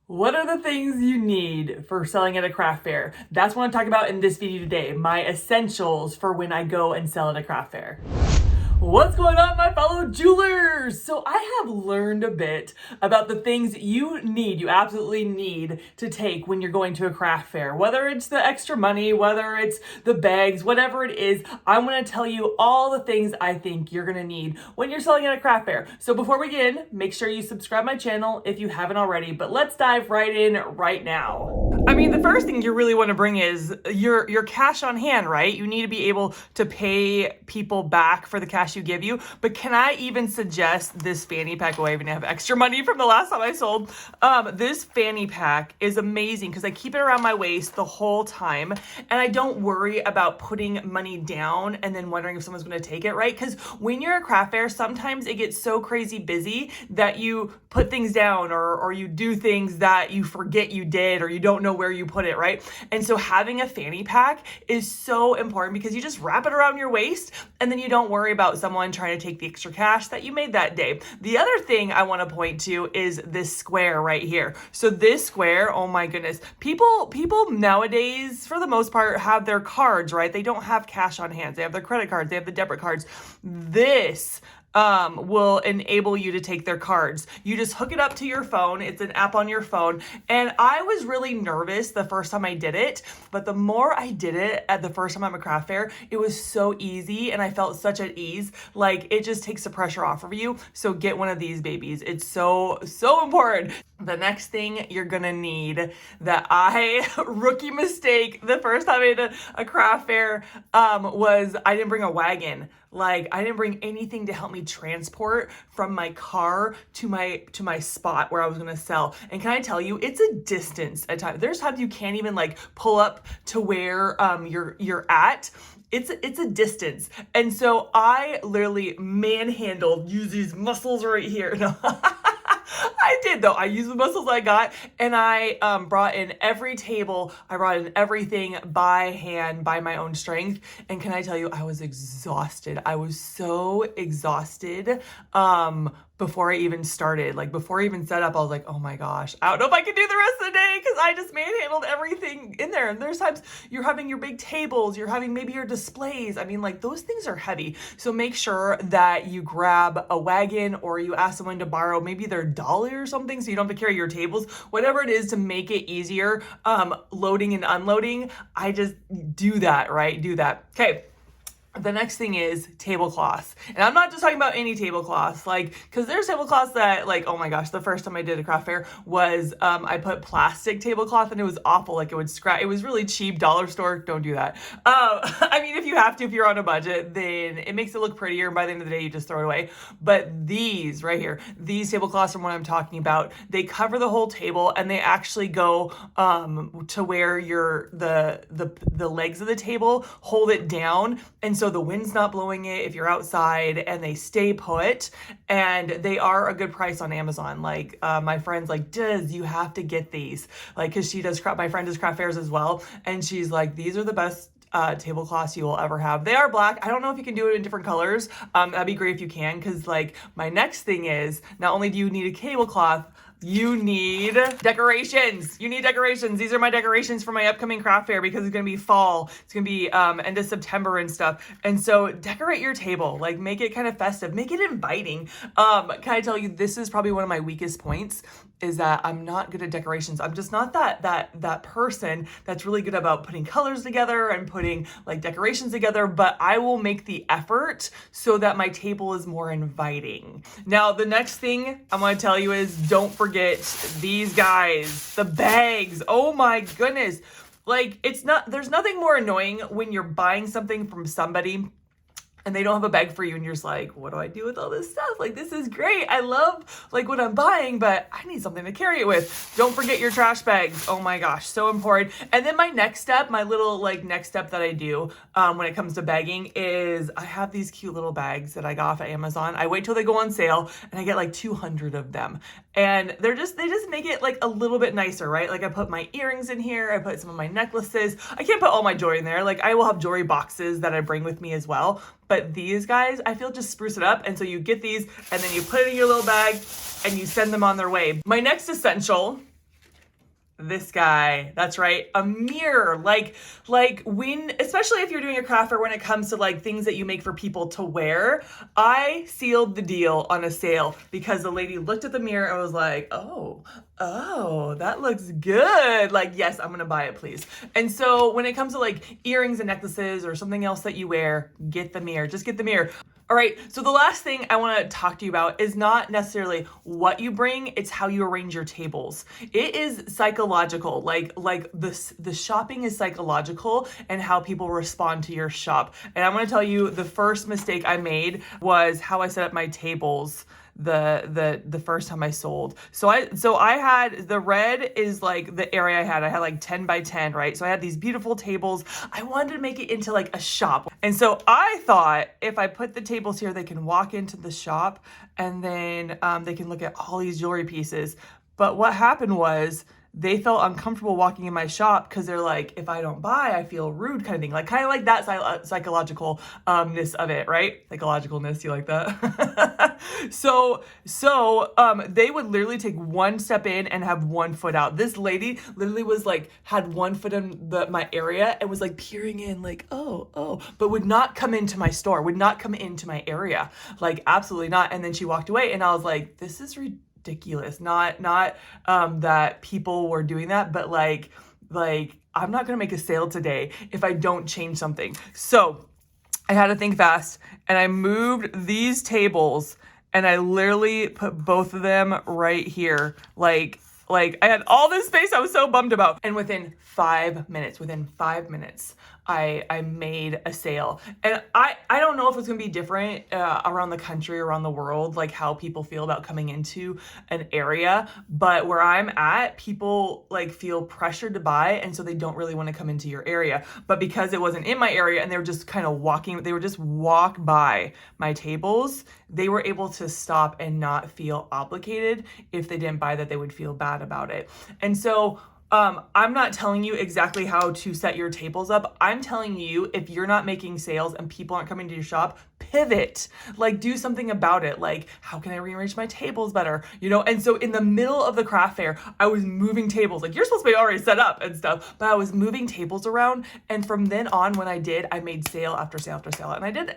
What are the things you need for selling at a craft fair? That's what I'm talking about in this video today. My essentials for when I go and sell at a craft fair. What's going on, my fellow jewelers? So I have learned a bit about the things you absolutely need to take when you're going to a craft fair. Whether it's the extra money, whether it's the bags, whatever it is, I'm gonna tell you all the things I think you're gonna need when you're selling at a craft fair. So before we begin, make sure you subscribe my channel if you haven't already, but let's dive right in right now. I mean, the first thing you really want to bring is your cash on hand, right? You need to be able to pay people back for the cash you give you. But can I even suggest this fanny pack? Oh, I even have extra money from the last time I sold. This fanny pack is amazing because I keep it around my waist the whole time, and I don't worry about putting money down and then wondering if someone's going to take it, right? Because when you're at a craft fair, sometimes it gets so crazy busy that you put things down or you do things that you forget you did or you don't know where you put it, right? And so having a fanny pack is so important because you just wrap it around your waist and then you don't worry about someone trying to take the extra cash that you made that day. The other thing I want to point to is this square right here. So this square, oh my goodness, people nowadays, for the most part, have their cards, right? They don't have cash on hand. They have their credit cards, they have the debit cards. This will enable you to take their cards. You just hook it up to your phone. It's an app on your phone. And I was really nervous the first time I did it, but the more I did it at the first time I'm at a craft fair, it was so easy and I felt such at ease. Like it just takes the pressure off of you. So get one of these babies. It's so important. The next thing you're gonna need that I rookie mistake the first time I did a craft fair was I didn't bring a wagon. Like I didn't bring anything to help me transport from my car to my spot where I was gonna sell. And can I tell you, it's a distance at times. There's times you can't even like pull up to where you're at. It's a distance. And so I literally manhandled, use these muscles right here. No. I did though. I used the muscles I got and I brought in every table. I brought in everything by hand, by my own strength. And can I tell you, I was exhausted. I was so exhausted before I even started. Like before I even set up, I was like, oh my gosh, I don't know if I can do the rest of the day because I just manhandled everything in there. And there's times you're having your big tables, you're having maybe your displays. I mean, like those things are heavy. So make sure that you grab a wagon or you ask someone to borrow maybe their dolly or something so you don't have to carry your tables, whatever it is to make it easier, loading and unloading. I just do that, right? Do that. Okay. The next thing is tablecloths. And I'm not just talking about any tablecloths, like, cause there's tablecloths that like, oh my gosh, the first time I did a craft fair was, I put plastic tablecloth and it was awful. Like it would scratch. It was really cheap, dollar store. Don't do that. I mean, if you have to, if you're on a budget, then it makes it look prettier. And by the end of the day, you just throw it away. But these right here, these tablecloths are what I'm talking about. They cover the whole table and they actually go, to where the legs of the table hold it down. And so the wind's not blowing it if you're outside and they stay put and they are a good price on Amazon. Like my friend's like, Diz, you have to get these. Like, cause my friend does craft fairs as well. And she's like, these are the best tablecloths you will ever have. They are black. I don't know if you can do it in different colors. That'd be great if you can. Cause like my next thing is not only do you need a tablecloth, you need decorations. You need decorations. These are my decorations for my upcoming craft fair because it's going to be fall. It's going to be end of September and stuff. And so decorate your table, like make it kind of festive, make it inviting. Can I tell you, this is probably one of my weakest points is that I'm not good at decorations. I'm just not that person that's really good about putting colors together and putting like decorations together, but I will make the effort so that my table is more inviting. Now, the next thing I'm going to tell you is don't forget these guys, the bags. Oh my goodness. Like there's nothing more annoying when you're buying something from somebody and they don't have a bag for you and you're just like, what do I do with all this stuff? Like, this is great. I love like what I'm buying, but I need something to carry it with. Don't forget your trash bags. Oh my gosh, so important. And then my next step, my little like next step that I do when it comes to bagging is I have these cute little bags that I got off of Amazon. I wait till they go on sale and I get like 200 of them. And they just make it like a little bit nicer, right? Like I put my earrings in here. I put some of my necklaces. I can't put all my jewelry in there. Like I will have jewelry boxes that I bring with me as well. But these guys, I feel just spruce it up. And so you get these and then you put it in your little bag and you send them on their way. My next essential this guy. That's right, a mirror. Like when, especially if you're doing a craft fair, when it comes to like things that you make for people to wear, I sealed the deal on a sale because the lady looked at the mirror and was like, oh, that looks good. Like, yes, I'm gonna buy it, please. And so when it comes to like earrings and necklaces or something else that you wear, get the mirror. Just get the mirror. All right, so the last thing I want to talk to you about is not necessarily what you bring, it's how you arrange your tables. It is psychological, like the shopping is psychological and how people respond to your shop. And I'm going to tell you the first mistake I made was how I set up my tables the first time I sold. So I had, the red is like the area I had like 10 by 10, right? So I had these beautiful tables. I wanted to make it into like a shop. And so I thought if I put the tables here, they can walk into the shop and then they can look at all these jewelry pieces. But what happened was they felt uncomfortable walking in my shop because they're like, if I don't buy, I feel rude kind of thing. Like kind of like that psychologicalness of it, right? Psychologicalness, you like that? So they would literally take one step in and have one foot out. This lady literally was like, had one foot in my area and was like peering in like, oh, but would not come into my store, would not come into my area. Like absolutely not. And then she walked away and I was like, this is ridiculous. Not that people were doing that, but like I'm not gonna make a sale today if I don't change something. So I had to think fast and I moved these tables and I literally put both of them right here. Like I had all this space I was so bummed about. And within 5 minutes, I made a sale. And I don't know if it's gonna be different around the country, around the world, like how people feel about coming into an area. But where I'm at, people like feel pressured to buy. And so they don't really wanna come into your area. But because it wasn't in my area and they were just kind of they were just walk by my tables, they were able to stop and not feel obligated. If they didn't buy that, they would feel bad about it. And so I'm not telling you exactly how to set your tables up. I'm telling you, if you're not making sales and people aren't coming to your shop, pivot, like do something about it. Like, how can I rearrange my tables better? You know? And so in the middle of the craft fair, I was moving tables. Like you're supposed to be already set up and stuff, but I was moving tables around. And from then on, when I did, I made sale after sale after sale. And it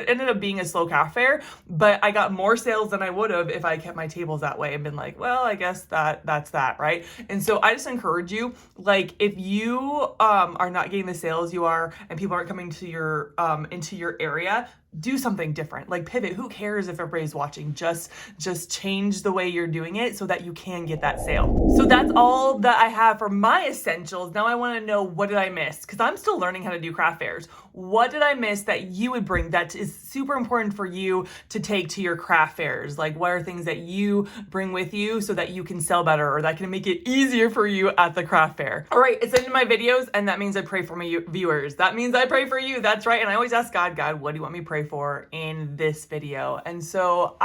ended up being a slow craft fair, but I got more sales than I would have if I kept my tables that way and been like, well, I guess that's that, right? And so I just encourage you, like if you are not getting the sales you are and people aren't coming to your into your area, do something different, like pivot. Who cares if everybody's watching? Just change the way you're doing it so that you can get that sale. So that's all that I have for my essentials. Now I want to know, what did I miss? Because I'm still learning how to do craft fairs. What did I miss that you would bring that is super important for you to take to your craft fairs? Like what are things that you bring with you so that you can sell better or that can make it easier for you at the craft fair? All right, it's into my videos and that means I pray for my viewers. That means I pray for you. That's right. And I always ask God, what do you want me to pray for in this video? And so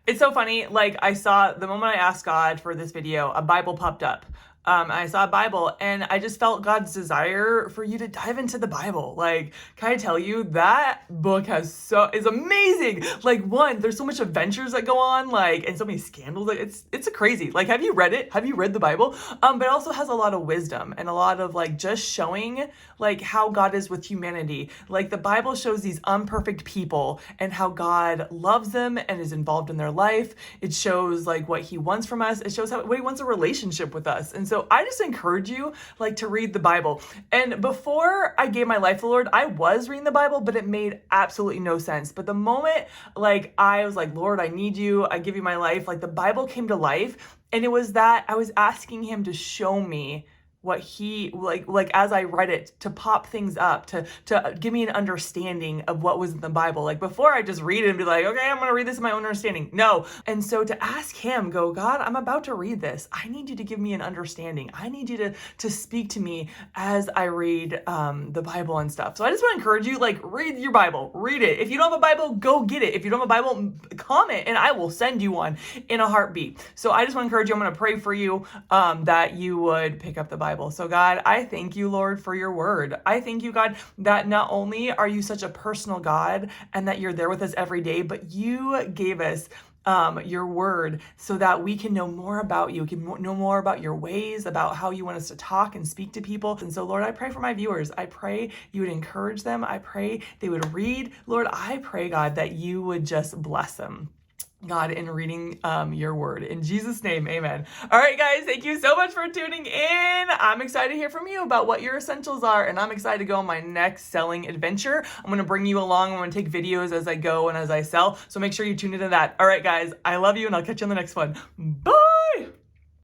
it's so funny. Like I saw the moment I asked God for this video, a Bible popped up. I saw a Bible and I just felt God's desire for you to dive into the Bible. Like, can I tell you, that book is amazing. Like one, there's so much adventures that go on, like, and so many scandals. Like it's a crazy, like, have you read it? Have you read the Bible? But it also has a lot of wisdom and a lot of like, just showing like how God is with humanity. Like the Bible shows these imperfect people and how God loves them and is involved in their life. It shows like what he wants from us. It shows what he wants a relationship with us. And so I just encourage you like to read the Bible. And before I gave my life to the Lord, I was reading the Bible, but it made absolutely no sense. But the moment like I was like, Lord, I need you, I give you my life, like the Bible came to life. And it was that I was asking him to show me what he like as I read it, to pop things up, to give me an understanding of what was in the Bible. Like before I just read it and be like, okay, I'm gonna read this in my own understanding. No. And so to ask him, go, God, I'm about to read this. I need you to give me an understanding. I need you to speak to me as I read the Bible and stuff. So I just want to encourage you, like, read your Bible, read it. If you don't have a Bible, go get it. If you don't have a Bible, comment and I will send you one in a heartbeat. So I just want to encourage you. I'm going to pray for you that you would pick up the Bible. So God, I thank you, Lord, for your word. I thank you, God, that not only are you such a personal God and that you're there with us every day, but you gave us your word so that we can know more about you, can know more about your ways, about how you want us to talk and speak to people. And so, Lord, I pray for my viewers. I pray you would encourage them. I pray they would read. Lord, I pray, God, that you would just bless them, God, in reading your word. In Jesus' name, amen. All right, guys, thank you so much for tuning in. I'm excited to hear from you about what your essentials are, and I'm excited to go on my next selling adventure. I'm going to bring you along. I'm going to take videos as I go and as I sell, so make sure you tune into that. All right, guys, I love you, and I'll catch you on the next one. Bye!